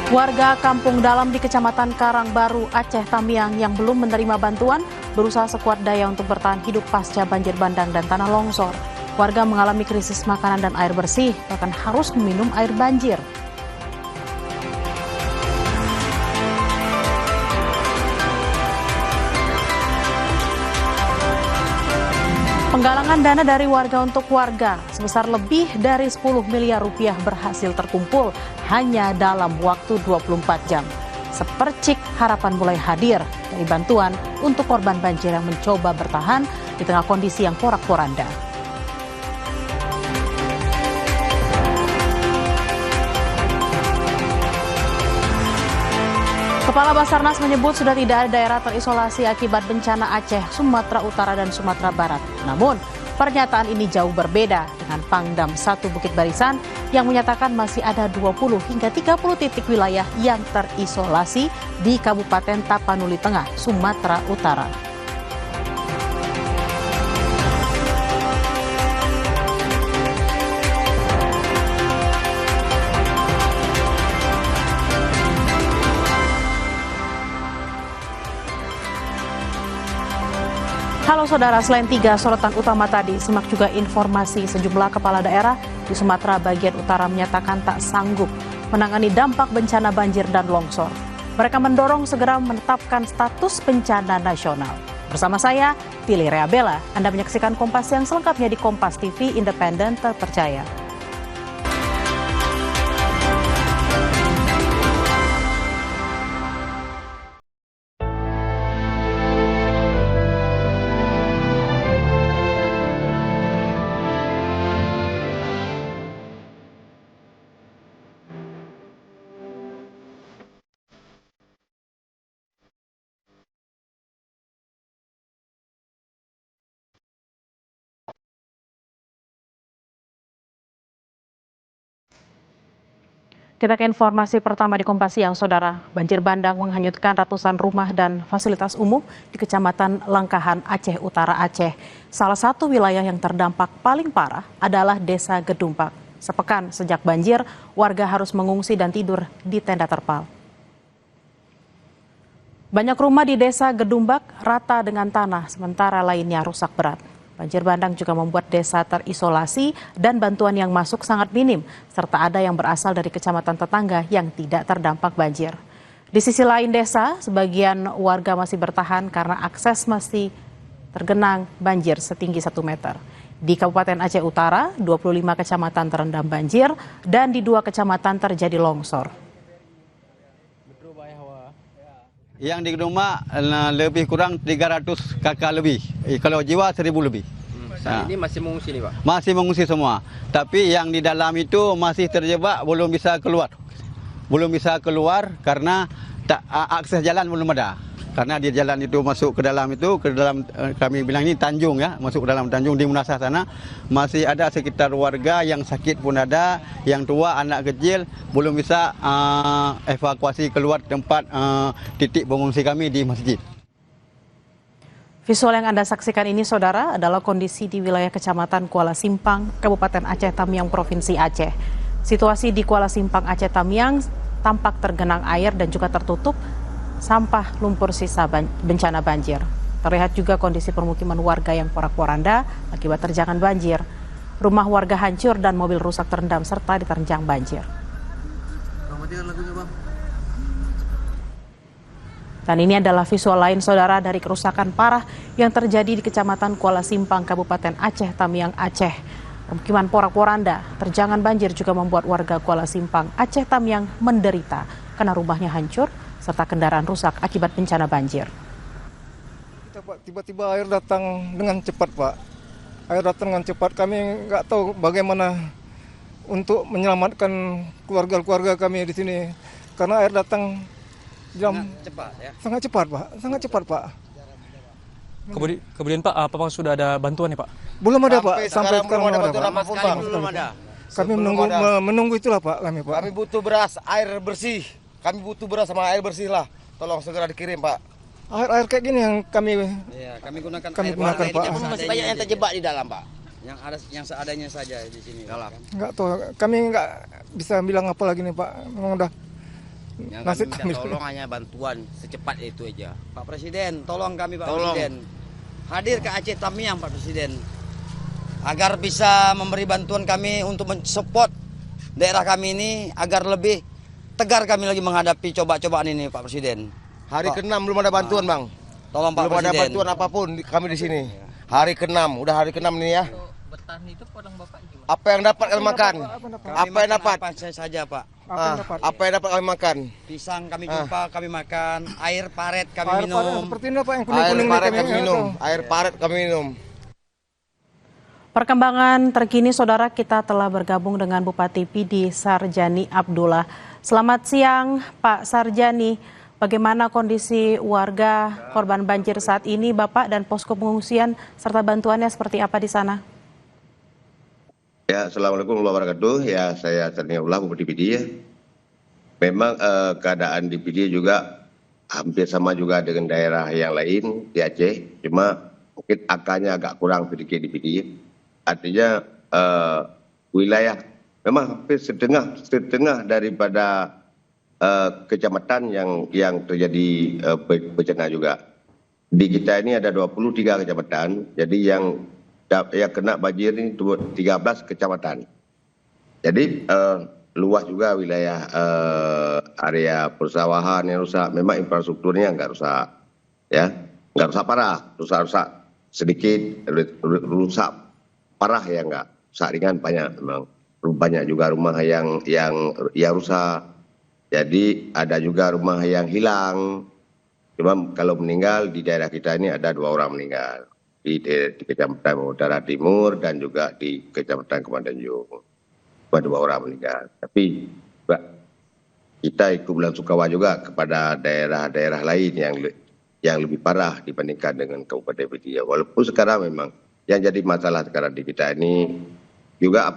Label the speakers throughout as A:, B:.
A: Warga Kampung Dalam di Kecamatan Karangbaru, Aceh Tamiang yang belum menerima bantuan berusaha sekuat daya untuk bertahan hidup pasca banjir bandang dan tanah longsor. Warga mengalami krisis makanan dan air bersih, bahkan harus meminum air banjir. Penggalangan dana dari warga untuk warga sebesar lebih dari 10 miliar rupiah berhasil terkumpul hanya dalam waktu 24 jam. Sepercik harapan mulai hadir dari bantuan untuk korban banjir yang mencoba bertahan di tengah kondisi yang porak-poranda. Kepala Basarnas menyebut sudah tidak ada daerah terisolasi akibat bencana Aceh, Sumatera Utara, dan Sumatera Barat. Namun, pernyataan ini jauh berbeda dengan Pangdam 1 Bukit Barisan yang menyatakan masih ada 20 hingga 30 titik wilayah yang terisolasi di Kabupaten Tapanuli Tengah, Sumatera Utara. Halo saudara, selain 3 sorotan utama tadi, simak juga informasi sejumlah kepala daerah di Sumatera bagian utara menyatakan tak sanggup menangani dampak bencana banjir dan longsor. Mereka mendorong segera menetapkan status bencana nasional. Bersama saya, Tili Reabella, Anda menyaksikan Kompas yang selengkapnya di Kompas TV Independen Terpercaya. Kita ke informasi pertama di Kompas Siang, Saudara. Banjir bandang menghanyutkan ratusan rumah dan fasilitas umum di Kecamatan Langkahan, Aceh Utara, Aceh. Salah satu wilayah yang terdampak paling parah adalah Desa Gedumpak. Sepekan sejak banjir, warga harus mengungsi dan tidur di tenda terpal. Banyak rumah di Desa Gedumpak rata dengan tanah, sementara lainnya rusak berat. Banjir bandang juga membuat desa terisolasi dan bantuan yang masuk sangat minim, serta ada yang berasal dari kecamatan tetangga yang tidak terdampak banjir. Di sisi lain desa, sebagian warga masih bertahan karena akses masih tergenang banjir setinggi 1 meter. Di Kabupaten Aceh Utara, 25 kecamatan terendam banjir dan di 2 kecamatan terjadi longsor.
B: Yang di rumah lebih kurang 300 kakak lebih. Kalau jiwa 1000 lebih.
C: Saat ini masih mengungsi nih Pak?
B: Masih mengungsi semua. Tapi yang di dalam itu masih terjebak, belum bisa keluar. Belum bisa keluar karena akses jalan belum ada. Karena di jalan itu masuk ke dalam kami bilang ini Tanjung ya, masuk ke dalam Tanjung di Munasah sana. Masih ada sekitar warga yang sakit pun ada, yang tua, anak kecil belum bisa evakuasi keluar tempat titik pengungsi kami di masjid.
A: Visual yang Anda saksikan ini, Saudara, adalah kondisi di wilayah Kecamatan Kuala Simpang, Kabupaten Aceh Tamiang, Provinsi Aceh. Situasi di Kuala Simpang, Aceh Tamiang tampak tergenang air dan juga tertutup sampah lumpur sisa bencana banjir. Terlihat juga kondisi permukiman warga yang porak-poranda akibat terjangan banjir. Rumah warga hancur dan mobil rusak terendam serta diterjang banjir. Dan ini adalah visual lain, Saudara, dari kerusakan parah yang terjadi di Kecamatan Kuala Simpang, Kabupaten Aceh Tamiang, Aceh. Permukiman porak-poranda, terjangan banjir juga membuat warga Kuala Simpang, Aceh Tamiang menderita karena rumahnya hancur serta kendaraan rusak akibat bencana banjir.
D: Tiba-tiba air datang dengan cepat, Pak. Air datang dengan cepat, kami nggak tahu bagaimana untuk menyelamatkan keluarga-keluarga kami di sini. Karena air datang sangat cepat, Pak. Sangat cepat, Pak.
E: Kemudian Pak, apakah sudah ada bantuan nih Pak?
D: Belum ada, Pak. Sampai sekarang belum ada, Pak.
C: Belum ada.
D: Kami menunggu itulah, Pak. Kami
F: butuh beras, air bersih. Kami butuh beras sama air bersih lah. Tolong segera dikirim, Pak.
D: Air kayak gini yang kami
C: gunakan
D: kami
C: air
D: gunakan, Pak.
C: Masih banyak yang terjebak di dalam, Pak. Yang seadanya saja di sini dalam.
D: Enggak tahu, kami nggak bisa bilang apa lagi nih, Pak. Memang udah
C: Yang
D: nasib
C: kami minta
D: kami.
C: tolong hanya bantuan secepat itu aja. Pak Presiden, tolong kami Pak
F: Tolong.
C: Presiden. Hadir ke Aceh Tamiang Pak Presiden. Agar bisa memberi bantuan kami untuk mensupport daerah kami ini agar lebih tegar kami lagi menghadapi coba-cobaan ini Pak Presiden.
F: Hari
C: Pak,
F: ke-6 belum ada bantuan, Bang.
C: Tolong Pak
F: Belum ada
C: Presiden.
F: bantuan apapun kami di sini. Hari ke-6, udah hari ke-6 nih ya. Apa yang dapat kami makan? Apa yang dapat?
C: Apa saja Pak.
F: Apa yang dapat kami makan?
C: Pisang kami jumpa, kami makan. Air paret kami
D: Air
C: minum.
D: padat seperti ini Pak yang
F: Air
D: kuning-kuning ini
F: paret kami minum.
D: tahu.
F: Air paret kami minum.
A: Perkembangan terkini, saudara, kita telah bergabung dengan Bupati Pidi Sarjani Abdullah. Selamat siang, Pak Sarjani. Bagaimana kondisi warga korban banjir saat ini, Bapak, dan posko pengungsian serta bantuannya seperti apa di sana?
G: Ya, Assalamualaikum warahmatullahi wabarakatuh. Ya, saya Sarjani Abdullah, Bupati Pidi. Ya. Memang keadaan di Pidi juga hampir sama juga dengan daerah yang lain di Aceh. Cuma mungkin angkanya agak kurang sedikit di Pidi. Artinya wilayah memang hampir setengah daripada kecamatan yang terjadi bencana juga. Di kita ini ada 23 kecamatan, jadi yang kena banjir ini 13 kecamatan. Jadi luas juga wilayah area persawahan yang rusak. Memang infrastrukturnya nggak rusak, ya, nggak rusak parah, rusak sedikit, rusak parah ya nggak, rusak ringan banyak memang. Banyak juga rumah yang rusak. Jadi ada juga rumah yang hilang. Cuma kalau meninggal di daerah kita ini ada 2 orang meninggal di Kecamatan Utara Timur dan juga di Kecamatan Kemandanjung. 2 orang meninggal. Tapi kita ikut belasungkawa juga kepada daerah-daerah lain yang lebih parah dibandingkan dengan Kabupaten Pidi. Walaupun sekarang memang yang jadi masalah sekarang di kita ini juga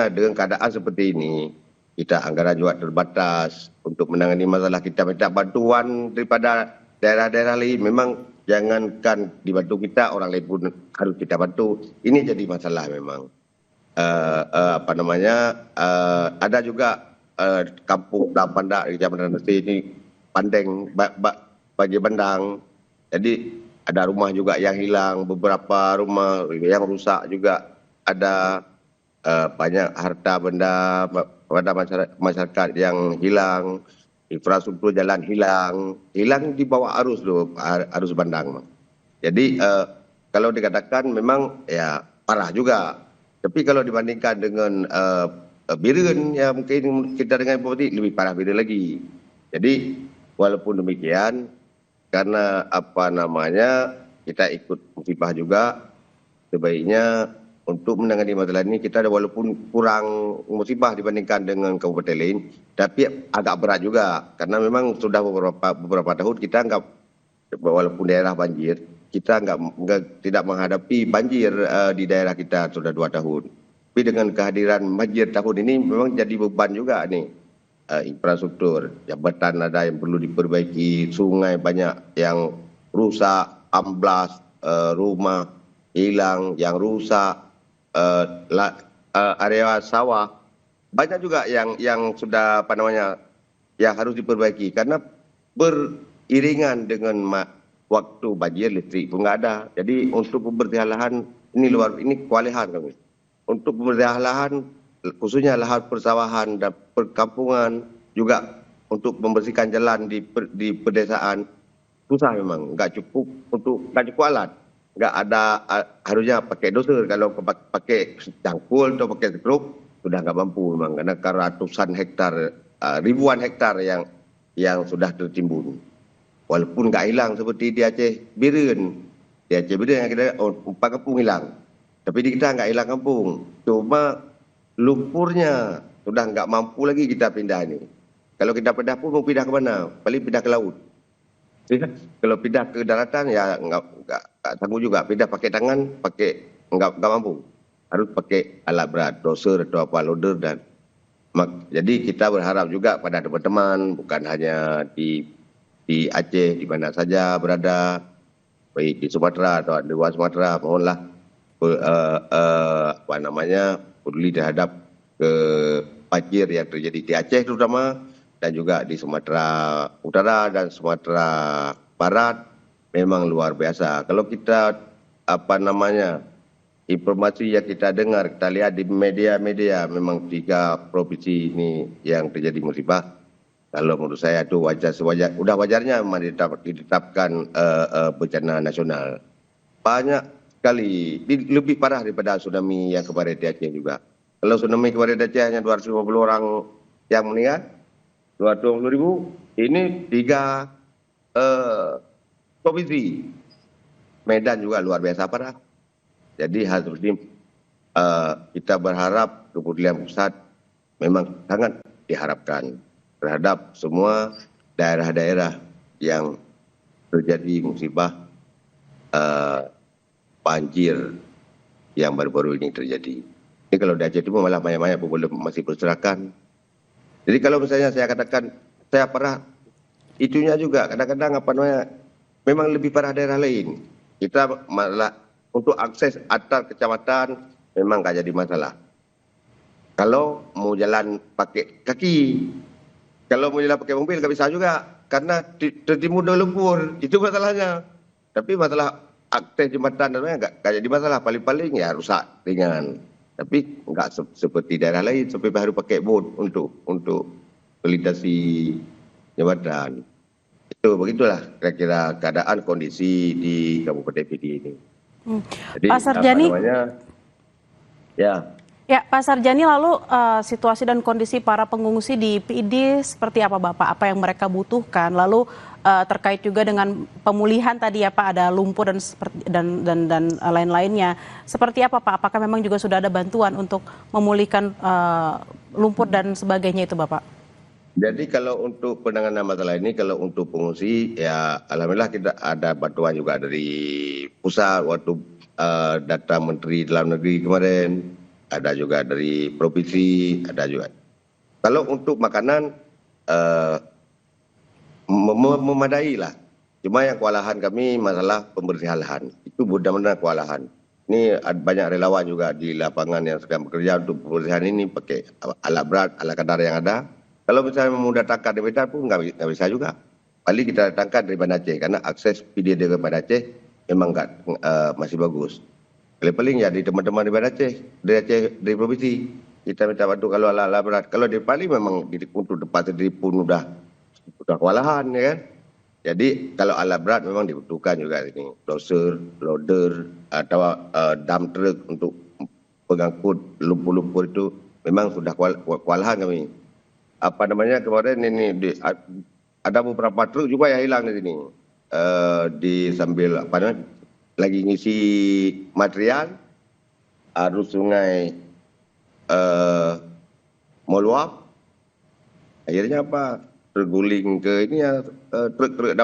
G: dengan keadaan seperti ini, kita anggaran juga terbatas untuk menangani masalah. Kita minta bantuan daripada daerah-daerah lain. Memang jangankan dibantu kita, orang lain pun harus kita bantu. Ini jadi masalah memang. Ada juga kampung Pandak di Kecamatan Nasi ini Pandeng, banjir bandang. Jadi ada rumah juga yang hilang, beberapa rumah yang rusak juga, ada banyak harta benda pada masyarakat yang hilang, infrastruktur jalan hilang di bawah arus bandang. Jadi kalau dikatakan memang ya parah juga. Tapi kalau dibandingkan dengan Biren, ya mungkin kita dengan Bupati lebih parah Biren lagi. Jadi walaupun demikian, karena kita ikut musibah juga, sebaiknya untuk menangani masalah ini kita walaupun kurang musibah dibandingkan dengan kabupaten lain, tapi agak berat juga karena memang sudah beberapa tahun kita walaupun daerah banjir, kita tidak menghadapi banjir di daerah kita sudah 2 tahun. Tapi dengan kehadiran banjir tahun ini memang jadi beban juga nih. Infrastruktur, jambatan ada yang perlu diperbaiki, sungai banyak yang rusak, amblas, rumah hilang, yang rusak, area sawah banyak juga yang sudah yang harus diperbaiki karena beriringan dengan waktu banjir, listrik pun nggak ada. Jadi untuk pembersihan lahan ini kewalahan kami. Untuk pembersihan lahan khususnya lahan persawahan dan perkampungan, juga untuk membersihkan jalan di pedesaan susah memang, nggak cukup alat, nggak ada, harusnya pakai doser. Kalau pakai cangkul atau pakai truk sudah nggak mampu memang, karena ratusan hektar, ribuan hektar yang sudah tertimbun. Walaupun nggak hilang seperti di Aceh Biren yang kita 4 kampung hilang, tapi di kita nggak hilang kampung, cuma lumpurnya sudah nggak mampu lagi kita pindah ini. Kalau kita pindah pun mau pindah ke mana? Paling pindah ke laut. Kalau pindah ke daratan ya nggak sanggup juga. Pindah pakai tangan, nggak mampu. Harus pakai alat berat, doser atau apa, loader jadi kita berharap juga pada teman-teman, bukan hanya di Aceh, di mana saja berada, baik di Sumatera atau di luar Sumatera, mohonlah peduli terhadap banjir yang terjadi di Aceh terutama, dan juga di Sumatera Utara dan Sumatera Barat memang luar biasa. Kalau kita informasi yang kita dengar, kita lihat di media-media, memang 3 provinsi ini yang terjadi musibah. Kalau menurut saya itu udah wajarnya memang ditetapkan bencana nasional. Banyak sekali, lebih parah daripada tsunami yang kemarin di Aceh juga. Kalau tsunami kemarin di Aceh hanya 250 orang yang meninggal, 220.000, ini 3 provinsi. Medan juga luar biasa parah. Jadi hal seperti ini kita berharap kepedulian pusat memang sangat diharapkan terhadap semua daerah-daerah yang terjadi musibah banjir yang baru-baru ini terjadi. Ini kalau di Aceh itu malah banyak-banyak belum masih berserakan. Jadi kalau misalnya saya katakan saya parah, itunya juga kadang-kadang memang lebih parah daerah lain. Kita malah untuk akses antar kecamatan memang nggak jadi masalah. Kalau mau jalan pakai kaki, kalau mau jalan pakai mobil nggak bisa juga karena tertimbun lumpur, itu masalahnya. Tapi masalah akses jembatan dan lain-lain nggak jadi masalah, paling-paling ya rusak ringan. Tapi nggak seperti daerah lain sampai baru pakai bot untuk melintasi jembatan. Itu begitulah kira-kira keadaan kondisi di Kabupaten Pidi ini. Jadi
A: Pak Sarjani,
G: ya.
A: Ya, Pak Sarjani, lalu situasi dan kondisi para pengungsi di PID seperti apa Bapak? Apa yang mereka butuhkan? Lalu terkait juga dengan pemulihan tadi ya Pak, ada lumpur dan lain-lainnya. Seperti apa Pak? Apakah memang juga sudah ada bantuan untuk memulihkan lumpur dan sebagainya itu Bapak?
G: Jadi kalau untuk penanganan masalah ini, kalau untuk pengungsi ya alhamdulillah kita ada bantuan juga dari pusat waktu data Menteri Dalam Negeri kemarin. Ada juga dari provinsi, ada juga. Kalau untuk makanan memadai lah. Cuma yang kewalahan kami masalah pembersihan lahan. Itu benar-benar kewalahan. Ini banyak relawan juga di lapangan yang sedang bekerja untuk pembersihan ini pakai alat berat, alat kadar yang ada. Kalau misalnya mau datangkan dari Medan pun nggak bisa juga. Paling kita datangkan dari Banda Aceh karena akses PD dari Banda Aceh memang masih bagus. Paling-paling ya di teman-teman di Banda Aceh, dari provinsi. Kita minta bantu kalau alat berat. Kalau di Bali memang untuk tempat sendiri pun udah kewalahan ya kan. Jadi kalau alat berat memang dibutuhkan juga ini. Doser, loader, atau dump truck untuk pengangkut lumpur-lumpur itu memang sudah kewalahan kami. Kemarin ini ada beberapa truk juga yang hilang di sini. Sambil lagi ngisi material, arus sungai meluap, akhirnya terguling ke ini ya truk-truk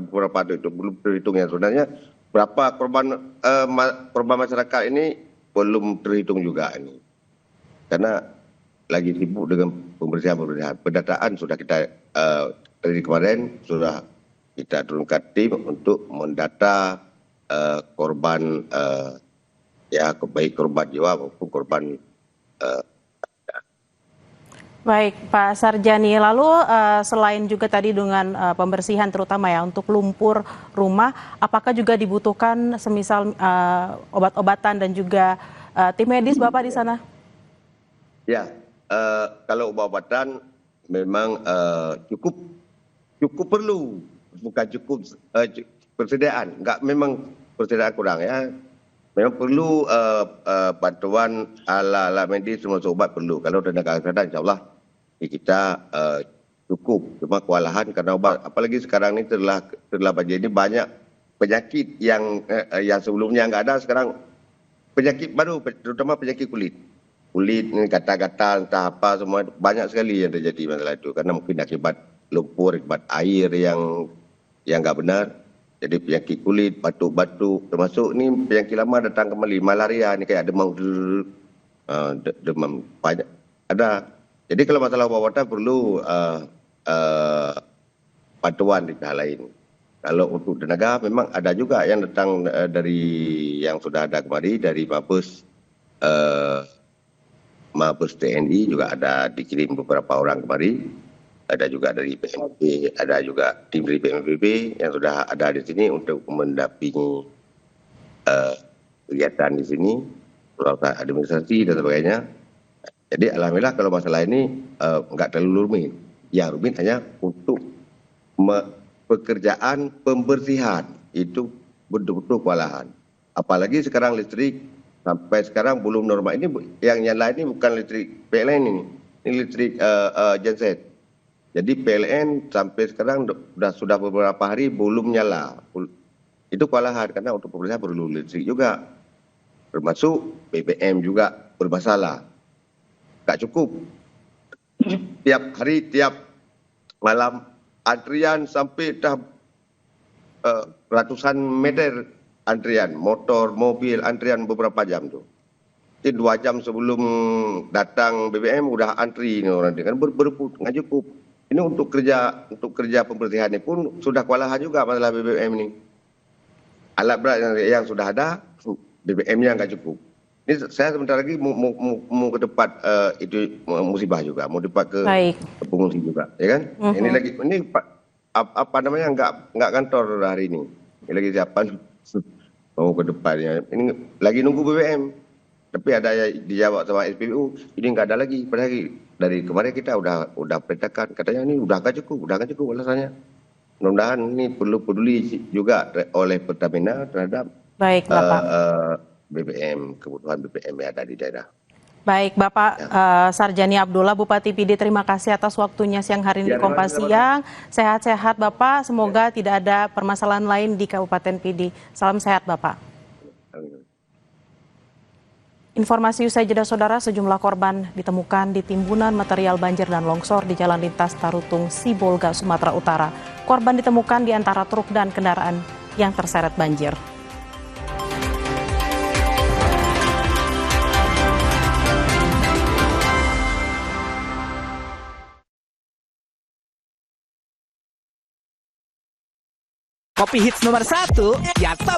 G: beberapa itu belum terhitung ya sebenarnya berapa korban masyarakat ini belum terhitung juga ini karena lagi sibuk dengan pembersihan. Pendataan sudah kita dari kemarin sudah kita turunkan tim untuk mendata korban baik korban jiwa maupun korban
A: Baik, Pak Sarjani. Lalu selain juga tadi dengan pembersihan terutama ya untuk lumpur rumah, apakah juga dibutuhkan semisal obat-obatan dan juga tim medis Bapak di sana?
G: Ya, kalau obat-obatan memang cukup perlu, bukan cukup persediaan. Enggak, memang persediaan kurang ya. Memang perlu bantuan alat medis termasuk obat perlu. Kalau tenaga kesehatan insyaAllah kita cukup. Cuma kewalahan karena obat. Apalagi sekarang ini setelah banjir ini banyak penyakit yang sebelumnya nggak ada. Sekarang penyakit baru, terutama penyakit kulit. Kulit ini gatal-gatal entah apa semua banyak sekali yang terjadi masalah itu. Karena mungkin akibat lumpur, akibat air yang nggak benar. Jadi penyakit kulit, batuk-batuk, termasuk ni penyakit lama datang kembali, malaria ni kayak demam, demam banyak ada. Jadi kalau masalah obat-obatan perlu bantuan di pihak lain. Kalau untuk tenaga memang ada juga yang datang dari yang sudah ada kemari dari Mabes TNI juga ada dikirim beberapa orang kemari. ada juga dari PMP, ada juga tim dari PMPB yang sudah ada di sini untuk mendampingi kegiatan di sini, perawatan administrasi dan sebagainya. Jadi alhamdulillah kalau masalah ini nggak terlalu rumit. Yang rumit hanya untuk pekerjaan pembersihan itu betul-betul kewalahan. Apalagi sekarang listrik sampai sekarang belum normal. Ini yang nyala ini bukan listrik PLN ini listrik genset. Jadi PLN sampai sekarang sudah beberapa hari belum nyala. Itu kewalahan karena untuk pembersihan perlu listrik juga. Termasuk BBM juga bermasalah. Nggak cukup. Tiap hari, tiap malam antrian sampai ratusan meter antrian. Motor, mobil, antrian beberapa jam tuh. Jadi 2 jam sebelum datang BBM udah antri ini orang dengan berebut nggak cukup. Ini untuk kerja pembersihan ini pun sudah kewalahan juga masalah BBM ini. Alat berat yang sudah ada, BBM-nya nggak cukup. Ini saya sebentar lagi mau ke tempat itu musibah juga, mau tempat ke pengungsi juga, ya kan? Ini lagi apa namanya nggak kantor hari ini. Ini lagi siapan mau ke depannya. Ini lagi nunggu BBM. Tapi ada dijawab sama SPBU, ini nggak ada lagi. Padahal dari kemarin kita udah perintahkan, katanya ini udah nggak cukup alasannya. Mudah-mudahan ini perlu peduli juga oleh Pertamina terhadap BBM, kebutuhan BBM yang ada di daerah.
A: Baik, Bapak Sarjani Abdullah, Bupati PD, terima kasih atas waktunya siang hari ini di Kompas Siang. Sehat-sehat Bapak, semoga tidak ada permasalahan lain di Kabupaten PD. Salam sehat Bapak. Informasi usai jeda saudara, sejumlah korban ditemukan di timbunan material banjir dan longsor di Jalan Lintas Tarutung, Sibolga, Sumatera Utara. Korban ditemukan di antara truk dan kendaraan yang terseret banjir.
H: Kopi hits nomor 1 ya top